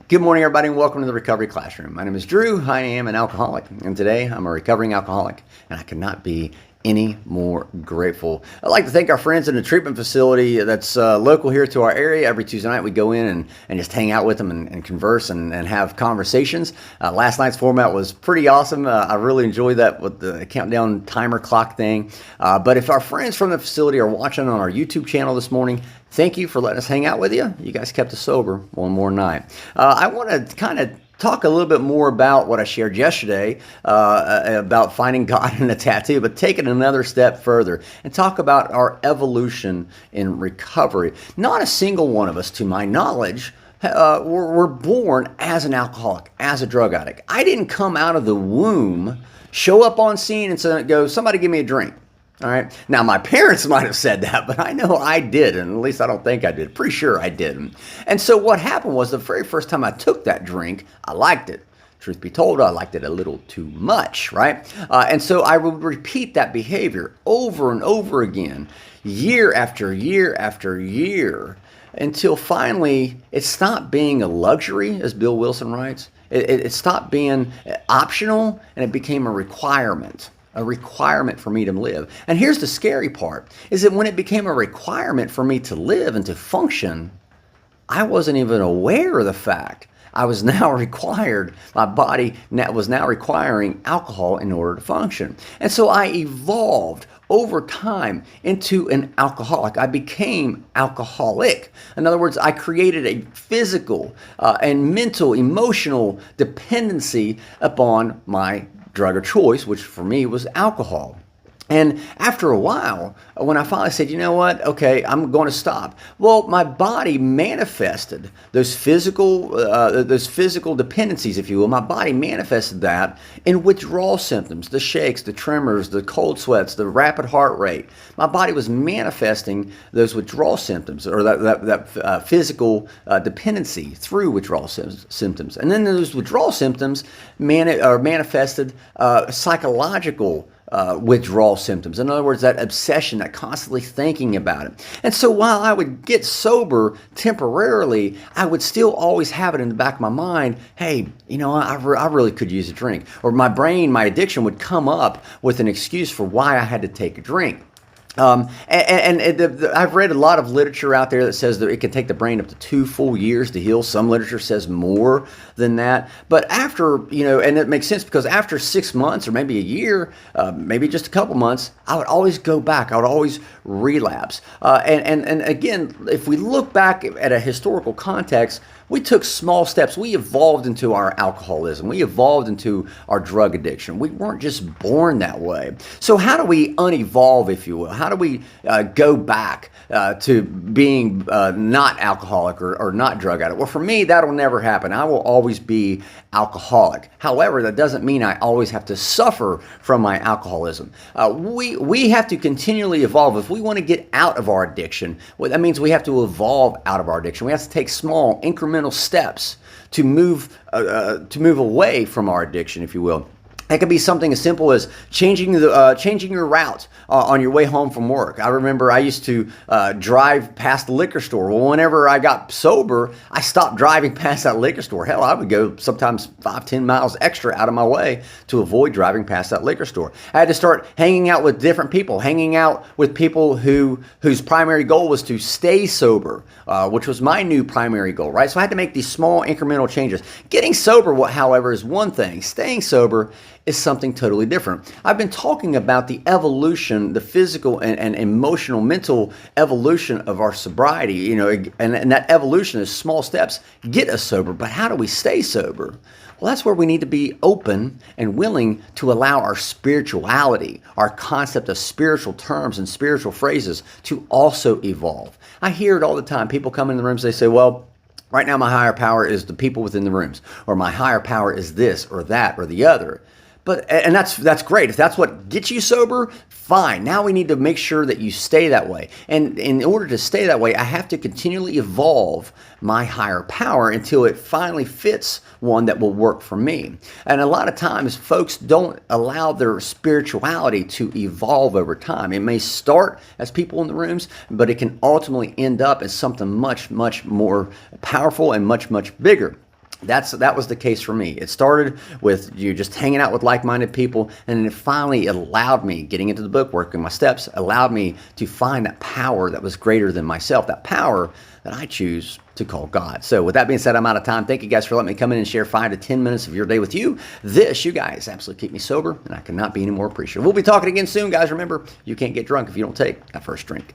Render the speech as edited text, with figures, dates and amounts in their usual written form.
Good morning, everybody, and welcome to the Recovery Classroom. My name is Drew. I am an alcoholic, and today I'm a recovering alcoholic, and I cannot be any more grateful. I'd like to thank our friends in the treatment facility that's local here to our area. Every Tuesday night we go in and just hang out with them and converse and have conversations. Last night's format was pretty awesome. I really enjoyed that with the countdown timer clock thing. But if our friends from the facility are watching on our YouTube channel this morning, thank you for letting us hang out with you. You guys kept us sober one more night. I want to kind of talk a little bit more about what I shared yesterday about finding God in a tattoo, but take it another step further and talk about our evolution in recovery. Not a single one of us, to my knowledge, were born as an alcoholic, as a drug addict. I didn't come out of the womb, show up on scene and go, somebody give me a drink. All right. Now, my parents might have said that, but I know I didn't. At least I don't think I did. Pretty sure I didn't. And so what happened was the very first time I took that drink, I liked it. Truth be told, I liked it a little too much, right? And so I would repeat that behavior over and over again, year after year after year, until finally it stopped being a luxury, as Bill Wilson writes. It stopped being optional, and it became a requirement for me to live. And here's the scary part, is that when it became a requirement for me to live and to function, I wasn't even aware of the fact I was now required, my body was now requiring alcohol in order to function. And so I evolved over time into an alcoholic. I became alcoholic. In other words, I created a physical and mental, emotional dependency upon my drug of choice, which for me was alcohol. And after a while, when I finally said, you know what, okay, I'm going to stop. Well, my body manifested those physical dependencies, if you will. My body manifested that in withdrawal symptoms, the shakes, the tremors, the cold sweats, the rapid heart rate. My body was manifesting those withdrawal symptoms, or that physical dependency through withdrawal symptoms. And then those withdrawal symptoms manifested psychological withdrawal symptoms. In other words, that obsession, that constantly thinking about it. And so while I would get sober temporarily, I would still always have it in the back of my mind, hey, you know, I really could use a drink. Or my brain, my addiction would come up with an excuse for why I had to take a drink. I've read a lot of literature out there that says that it can take the brain up to 2 full years to heal. Some literature says more than that. But after, you know, and it makes sense because after 6 months or maybe a year, maybe just a couple months, I would always go back. I would always relapse. And again, if we look back at a historical context, we took small steps. We evolved into our alcoholism. We evolved into our drug addiction. We weren't just born that way. So how do we unevolve, if you will? How do we go back to being not alcoholic or not drug addict? Well, for me, that'll never happen. I will always be alcoholic. However, that doesn't mean I always have to suffer from my alcoholism. We have to continually evolve. If we want to get out of our addiction, well, that means we have to evolve out of our addiction. We have to take small, incremental steps to move away from our addiction, if you will. It could be something as simple as changing your route on your way home from work. I remember I used to drive past the liquor store. Well, whenever I got sober, I stopped driving past that liquor store. Hell, I would go sometimes 5-10 miles extra out of my way to avoid driving past that liquor store. I had to start hanging out with different people, hanging out with people whose primary goal was to stay sober, which was my new primary goal, right? So I had to make these small incremental changes. Getting sober, however, is one thing. Staying sober is something totally different. I've been talking about the evolution, the physical and emotional, mental evolution of our sobriety, you know, and that evolution is small steps get us sober. But how do we stay sober? Well, that's where we need to be open and willing to allow our spirituality, our concept of spiritual terms and spiritual phrases to also evolve. I hear it all the time. People come in the rooms, they say, well, right now my higher power is the people within the rooms, or my higher power is this or that or the other. And that's great. If that's what gets you sober, fine. Now we need to make sure that you stay that way. And in order to stay that way, I have to continually evolve my higher power until it finally fits one that will work for me. And a lot of times folks don't allow their spirituality to evolve over time. It may start as people in the rooms, but it can ultimately end up as something much, much more powerful and much, much bigger. That was the case for me. It started with you just hanging out with like-minded people, and it finally allowed me, getting into the book, working my steps, allowed me to find that power that was greater than myself, that power that I choose to call God. So with that being said, I'm out of time. Thank you guys for letting me come in and share 5 to 10 minutes of your day with you. You guys absolutely keep me sober, and I cannot be any more appreciative. We'll be talking again soon, guys. Remember, you can't get drunk if you don't take that first drink.